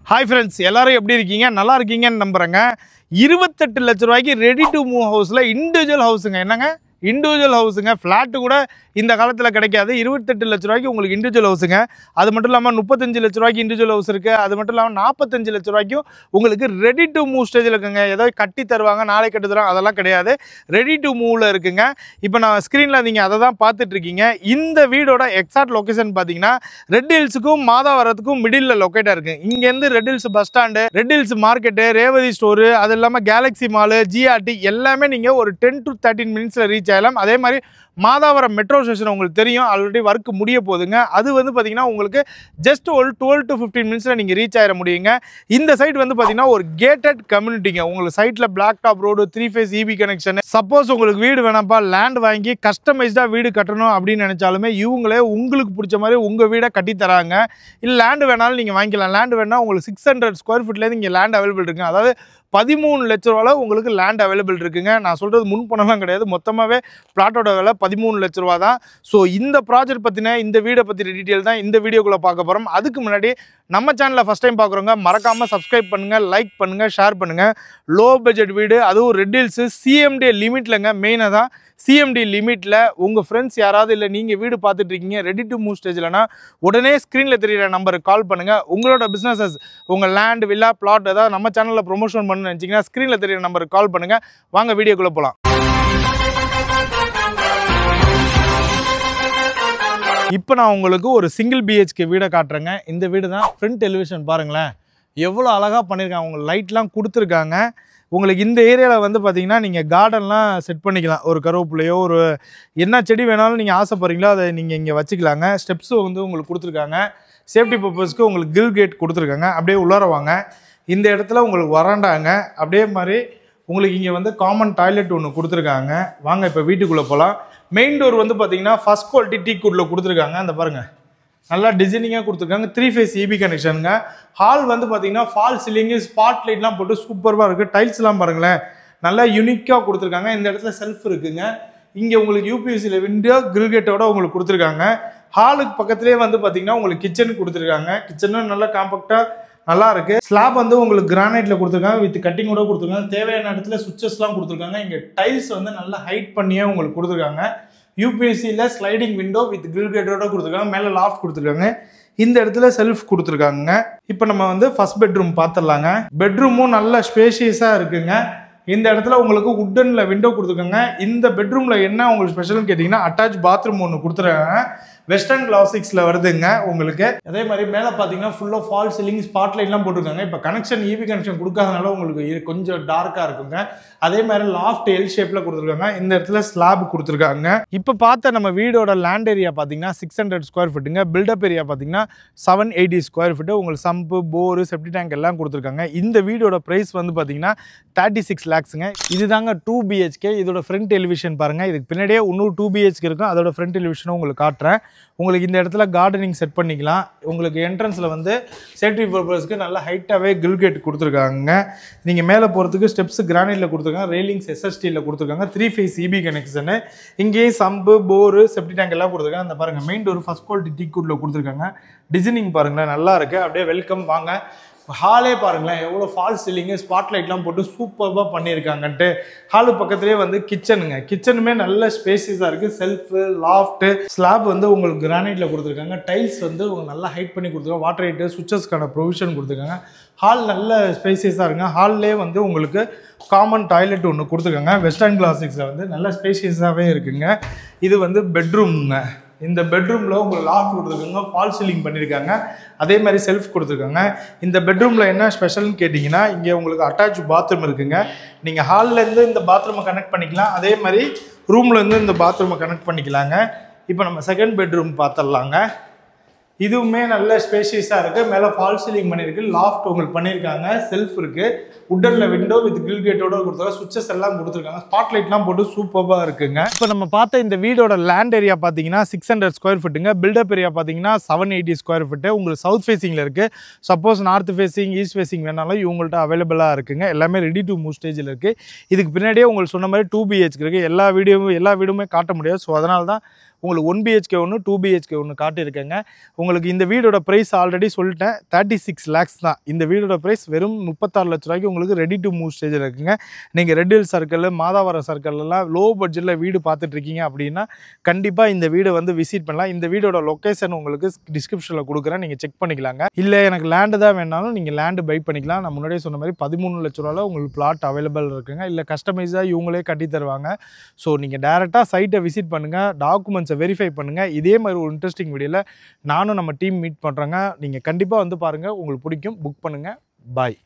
Hi friends, எல்லாரும் எப்படி இருக்கீங்க? நல்லா இருக்கீங்கன்னு நம்புறேங்க. 28 லட்சம் ரூபாய்க்கு ரெடி டு மூவ் ஹவுஸ்ல இண்டிவிஜுவல் ஹவுஸ்ங்க. என்னங்க? இண்டிவிஜுவல் ஹவுஸ்ங்க. ஃபிளாட் கூட இந்த காலத்துல கிடைக்காது. 28 லட்சம் ரூபாய்க்கு உங்களுக்கு இண்டிவிஜுவல் ஹவுஸ்ங்க. அது மட்டும் இல்லாம 35 லட்சம் ரூபாய்க்கு இண்டிவிஜுவல் ஹவுஸ் இருக்கு. அது மட்டும் இல்லாம 45 லட்சம் ரூபாய்க்கும் உங்களுக்கு ரெடி டு மூவ் ஸ்டேஜ்ல இருக்குங்க. ஏதோ கட்டி தருவாங்க, நாளை கட்டி தருவாங்க அதெல்லாம் கிடையாது. ரெடி டு மூவ்ல இருக்குங்க. இப்போ நான் ஸ்கிரீன்ல நீங்க அதை தான் பார்த்துட்டு இருக்கீங்க. இந்த வீடோட எக்ஸாக்ட் லொகேஷன் பாத்தீங்கன்னா ரெட் ஹில்ஸுக்கும் மாதாவரத்துக்கும் மிடில்ல லொகேட்டா இருக்கு. இங்க இருந்து red hills bus stand, red hills market, Revathi store, அது இல்லாம கேலக்ஸி மால், ஜிஆர்டி எல்லாமே நீங்க ஒரு 10 to 13 மினிட்ஸ்ல ரீச் ஆகலாம். அதே மாதிரி மாதாவரம் மெட்ரோ ஸ்டேஷன் உங்களுக்கு தெரியும், ஆல்ரெடி ஒர்க் முடிய போகுதுங்க. அது வந்து பார்த்தீங்கன்னா உங்களுக்கு ஜஸ்ட் ஒரு 12 to 15 மினிட்ஸில் நீங்கள் ரீச் ஆகிட முடியுங்க. இந்த சைட் வந்து பார்த்தீங்கன்னா ஒரு கேட்டட் கம்யூனிட்டிங்க. உங்களுக்கு சைட்டில் black top road, 3 phase EB connection. Suppose உங்களுக்கு வீடு வேணாம்ப்பா, லேண்ட் வாங்கி கஸ்டமைஸ்டாக வீடு கட்டணும் அப்படின்னு நினச்சாலுமே இவங்களே உங்களுக்கு பிடிச்ச மாதிரி உங்கள் வீடை கட்டி தராங்க. இல்லை லேண்டு வேணாலும் நீங்கள் வாங்கிக்கலாம். லேண்டு வேணால் உங்களுக்கு 600 ஸ்கொயர் ஃபீட்லேருந்து இங்கே லேண்ட் அவைலபிள் இருக்குங்க. அதாவது 13 லட்ச ரூபாவில் உங்களுக்கு லேண்ட் அவைலபிள் இருக்குங்க. நான் சொல்கிறது முன் பணம்லாம் கிடையாது, மொத்தமாகவே பிளாட்டோட விலை 13 லட்ச ரூபா தான். ஸோ இந்த ப்ராஜெக்ட் பற்றின, இந்த வீடை பற்றி டீட்டெயில் தான் இந்த வீடியோக்குள்ளே பார்க்க போகிறோம். அதுக்கு முன்னாடி நம்ம சேனலை ஃபஸ்ட் டைம் பார்க்குறவங்க மறக்காமல் சப்ஸ்கிரைப் பண்ணுங்கள், லைக் பண்ணுங்கள், ஷேர் பண்ணுங்கள். லோ பட்ஜெட் வீடு, அதுவும் ரெட் ஹில்ஸு சிஎம்டி லிமிட்லங்க. மெயினாக தான் சிஎம்டி லிமிட்டில் உங்கள் ஃப்ரெண்ட்ஸ் யாராவது இல்லை நீங்கள் வீடு பார்த்துட்டு இருக்கீங்க ரெடி டு மூவ் ஸ்டேஜ்லனா உடனே ஸ்க்ரீனில் தெரியிற நம்பருக்கு கால் பண்ணுங்கள். உங்களோட பிஸ்னஸஸ், உங்கள் லேண்ட், வில்லா, பிளாட் ஏதாவது நம்ம சேனலில் ப்ரொமோஷன் பண்ணணும்னு நினச்சிங்கன்னா ஸ்க்ரீனில் தெரியிற நம்பருக்கு கால் பண்ணுங்கள். வாங்க வீடியோக்குள்ளே போகலாம். இப்போ நான் உங்களுக்கு ஒரு சிங்கிள் பிஹெச்கே வீடை காட்டுறேங்க. இந்த வீடு தான். ஃப்ரண்ட் டெலிவிஷன் பாருங்களேன், எவ்வளோ அழகாக பண்ணியிருக்காங்க. உங்களுக்கு லைட்லாம் கொடுத்துருக்காங்க. உங்களுக்கு இந்த ஏரியாவில் வந்து பார்த்தீங்கன்னா நீங்கள் கார்டன்லாம் செட் பண்ணிக்கலாம். ஒரு கருவேப்பிலையோ ஒரு என்ன செடி வேணாலும் நீங்கள் ஆசைப்படுறீங்களோ அதை நீங்கள் இங்கே வச்சுக்கலாங்க. ஸ்டெப்ஸும் வந்து உங்களுக்கு கொடுத்துருக்காங்க. சேஃப்டி பர்பஸ்க்கு உங்களுக்கு கில் கேட் கொடுத்துருக்காங்க. அப்படியே உள்ளார வாங்க. இந்த இடத்துல உங்களுக்கு வராண்டாங்க. அப்படியே மாதிரி உங்களுக்கு இங்கே வந்து காமன் டாய்லெட் ஒன்று கொடுத்துருக்காங்க. வாங்க இப்போ வீட்டுக்குள்ளே போகலாம். மெயின் டோர் வந்து பார்த்தீங்கன்னா ஃபஸ்ட் குவாலிட்டி டீ குட்டில் கொடுத்துருக்காங்க. அந்த பாருங்கள், நல்லா டிசைனிங்காக கொடுத்துருக்காங்க. 3 ஃபேஸ் இபி கனெக்ஷனுங்க. ஹால் வந்து பார்த்தீங்கன்னா ஃபால் சீலிங்கு, ஸ்பாட் லைட்லாம் போட்டு சூப்பராக இருக்குது. டைல்ஸ்லாம் பாருங்களேன், நல்லா யூனிக்காக கொடுத்துருக்காங்க. இந்த இடத்துல செல்ஃப் இருக்குங்க. இங்கே உங்களுக்கு யூபிஎஸ்சியில் விண்டோ கிரில்கேட்டோட உங்களுக்கு கொடுத்துருக்காங்க. ஹாலுக்கு பக்கத்துலேயே வந்து பார்த்தீங்கன்னா உங்களுக்கு கிச்சன் கொடுத்துருக்காங்க. கிச்சனும் நல்லா காம்பேக்டாக நல்லா இருக்குது. ஸ்லாப் வந்து உங்களுக்கு கிரானைட்டில் கொடுத்துருக்காங்க, வித் கட்டிங்கோட கொடுத்துருக்காங்க. தேவையான இடத்துல சுவிச்சஸ்லாம் கொடுத்துருக்காங்க. இங்கே டைல்ஸ் வந்து நல்லா ஹைட் பண்ணியே உங்களுக்கு கொடுத்துருக்காங்க. யூபிஎஸ்சியில் ஸ்லைடிங் விண்டோ வித் கிரில் கேட்டோட கொடுத்துருக்காங்க. மேலே லாஃப்ட் கொடுத்துருக்காங்க. இந்த இடத்துல செல்ஃப் கொடுத்துருக்காங்க. இப்போ நம்ம வந்து ஃபர்ஸ்ட் பெட்ரூம் பார்த்துடலாங்க. பெட்ரூமும் நல்ல ஸ்பேஷியஸாக இருக்குங்க. இந்த இடத்துல உங்களுக்கு உட்டனில் விண்டோ கொடுத்துருக்காங்க. இந்த பெட்ரூமில் என்ன உங்களுக்கு ஸ்பெஷல்னு கேட்டிங்கன்னா அட்டாச் பாத்ரூம் ஒன்று கொடுத்துருக்காங்க. வெஸ்டர்ன் கிளாசிக்ஸில் வருதுங்க உங்களுக்கு. அதே மாதிரி மேலே பார்த்தீங்கன்னா ஃபுல்லாக ஃபால் சீலிங், ஸ்பாட் லைட்லாம் போட்டிருக்காங்க. இப்போ கனெக்ஷன் இபி கனெக்ஷன் கொடுக்காதனால உங்களுக்கு கொஞ்சம் டார்க்காக இருக்குங்க. அதே மாதிரி லாஃப்ட் எல் ஷேப்பில் கொடுத்துருக்காங்க. இந்த இடத்துல ஸ்லாப் கொடுத்துருக்காங்க. இப்போ பார்த்த நம்ம வீடோட லேண்ட் ஏரியா பார்த்தீங்கன்னா 600 ஸ்கொயர் ஃபீட்டுங்க. பில்டப் ஏரியா பார்த்தீங்கன்னா 780 ஸ்கொயர் ஃபீட்டு. உங்களுக்கு சம்பு, போரு, செப்டி டேங்க் எல்லாம் கொடுத்துருக்காங்க. இந்த வீடோட ப்ரைஸ் வந்து பார்த்தீங்கன்னா 36 lakhsங்க. இதுதாங்க 2 பிஹெச்கே. இதோட ஃப்ரண்ட் டெலிவிஷன் பாருங்கள். இதுக்கு பின்னாடியே இன்னும் 2 பிஹெச்கே இருக்கும். அதோட ஃப்ரண்ட் டெலிவிஷனும் உங்களுக்கு காட்டுறேன். உங்களுக்கு இந்த இடத்துல கார்டனிங் செட் பண்ணிக்கலாம். உங்களுக்கு என்ட்ரன்ஸில் வந்து சேஃப்டி பர்பஸ்க்கு நல்லா ஹைட்டாகவே கில் கேட் கொடுத்துருக்காங்க. நீங்கள் மேலே போகிறதுக்கு ஸ்டெப்ஸ் கிரானைட்டில் கொடுத்துருக்காங்க. ரெயிலிங்ஸ் எஸ்எஸ்டியில் கொடுத்துருக்காங்க. 3 ஃபேஸ் இபி கனெக்ஷனு. இங்கேயும் சம்பு, போரு, செப்டி டேங்க் எல்லாம் கொடுத்துருக்காங்க. அந்த பாருங்கள், main door first quality teak குட்டில் கொடுத்துருக்காங்க. டிசைனிங் பாருங்களேன், நல்லா இருக்குது. அப்படியே வெல்கம் வாங்க. ஹாலே பாருங்களேன், எவ்வளோ ஃபால் சீலிங்கு, ஸ்பாட் லைட்லாம் போட்டு சூப்பராக பண்ணியிருக்காங்கன்ட்டு. ஹாலு பக்கத்துலேயே வந்து கிச்சனுங்க. கிச்சனுமே நல்ல ஸ்பேசியஸாக இருக்குது. செல்ஃபு, லாஃப்ட்டு, ஸ்லாப் வந்து உங்களுக்கு கிரானைட்டில் கொடுத்துருக்காங்க. டைல்ஸ் வந்து உங்களுக்கு நல்லா ஹைட் பண்ணி கொடுத்துருக்காங்க. வாட்டர் ஹீட்டு, சுவிச்சஸ்க்கான ப்ரொவிஷன் கொடுத்துருக்காங்க. ஹால் நல்ல ஸ்பேசியஸாக இருக்குங்க. ஹால்லே வந்து உங்களுக்கு காமன் டாய்லெட் ஒன்று கொடுத்துருக்காங்க. வெஸ்டர்ன் கிளாசிக்ஸில் வந்து நல்ல ஸ்பேசியஸாகவே இருக்குங்க. இது வந்து பெட்ரூம்ங்க. இந்த பெட்ரூமில் உங்களுக்கு லாஃப்ட் கொடுத்துருக்காங்க, ஃபால் சீலிங் பண்ணியிருக்காங்க. அதே மாதிரி செல்ஃப் கொடுத்துருக்காங்க. இந்த பெட்ரூமில் என்ன ஸ்பெஷல்னு கேட்டிங்கன்னா இங்கே உங்களுக்கு அட்டாச் பாத்ரூம் இருக்குங்க. நீங்கள் ஹால்லேருந்து இந்த பாத்ரூமை கனெக்ட் பண்ணிக்கலாம். அதே மாதிரி ரூம்லேருந்து இந்த பாத்ரூமை கனெக்ட் பண்ணிக்கலாங்க. இப்போ நம்ம செகண்ட் பெட்ரூம் பார்த்துடலாங்க. இதுவுமே நல்ல ஸ்பேஷியஸாக இருக்குது. மேலே ஃபால் சீலிங் பண்ணியிருக்கு. லாஃப்ட் உங்களுக்கு பண்ணியிருக்காங்க. செல்ஃப் இருக்குது. உட்டனில் விண்டோ வித் கிரில் கேட்டோட கொடுத்துருக்காங்க. சுவிச்சஸ் எல்லாம் கொடுத்துருக்காங்க. ஸ்பாட் லைட்லாம் போட்டு சூப்பராக இருக்குங்க. இப்போ நம்ம பார்த்த இந்த வீடோட லேண்ட் ஏரியா பார்த்தீங்கன்னா 600 ஸ்கொயர் ஃபீட்டுங்க. பில்டப் ஏரியா பார்த்தீங்கன்னா 780 ஸ்கொயர் ஃபீட்டு. உங்களுக்கு சவுத் ஃபேஸிங்கில் இருக்குது. Suppose north facing, east facing வேணாலும் இவங்கள்ட்ட அவைலபிளாக இருக்குங்க. எல்லாமே ரெடி டு மூவ் ஸ்டேஜில் இருக்குது. இதுக்கு பின்னாடியே உங்களுக்கு சொன்ன மாதிரி 2 பிஹெச்கே இருக்குது. எல்லா வீடுமே காட்ட முடியாது. ஸோ அதனால தான் உங்களுக்கு 1 பிஹெச்கே ஒன்று 2 பிஹெச்கே ஒன்று காட்டியிருக்கேங்க. உங்களுக்கு இந்த வீடோட ப்ரைஸ் ஆல்ரெடி சொல்லிட்டேன், 36 lakhs தான். இந்த வீடோட ப்ரைஸ் வெறும் 36 லட்ச ரூபாய்க்கு உங்களுக்கு ரெடி டு மூவ் ஸ்டேஜில் இருக்குங்க. நீங்கள் ரெட் ஹில் சர்க்கிள், மாதாவரம் சர்க்கிள்லாம் லோ பட்ஜெட்டில் வீடு பார்த்துட்டு இருக்கீங்க அப்படின்னா கண்டிப்பாக இந்த வீடை வந்து விசிட் பண்ணலாம். இந்த வீடோட லொக்கேஷன் உங்களுக்கு டிஸ்கிரிப்ஷனில் கொடுக்குறேன், நீங்கள் செக் பண்ணிக்கலாங்க. இல்லை எனக்கு லேண்டு தான் வேணாலும் நீங்கள் லேண்டு பை பண்ணிக்கலாம். நான் முன்னாடியே சொன்ன மாதிரி 13 லட்ச ரூபாவில் உங்களுக்கு பிளாட் அவைலபிள் இருக்குங்க. இல்லை கஸ்டமைஸாக இவங்களே கட்டி தருவாங்க. ஸோ நீங்கள் டேரெக்டாக சைட்டை விசிட் பண்ணுங்கள், டாக்குமெண்ட்ஸை வெரிஃபை பண்ணுங்கள். இதே மாதிரி ஒரு இன்ட்ரெஸ்டிங் வீடியோவில் நானும் நம்ம டீம் மீட் பண்ணுறோங்க. நீங்கள் கண்டிப்பாக வந்து பாருங்கள், உங்களுக்கு பிடிக்கும், புக் பண்ணுங்கள். பாய்.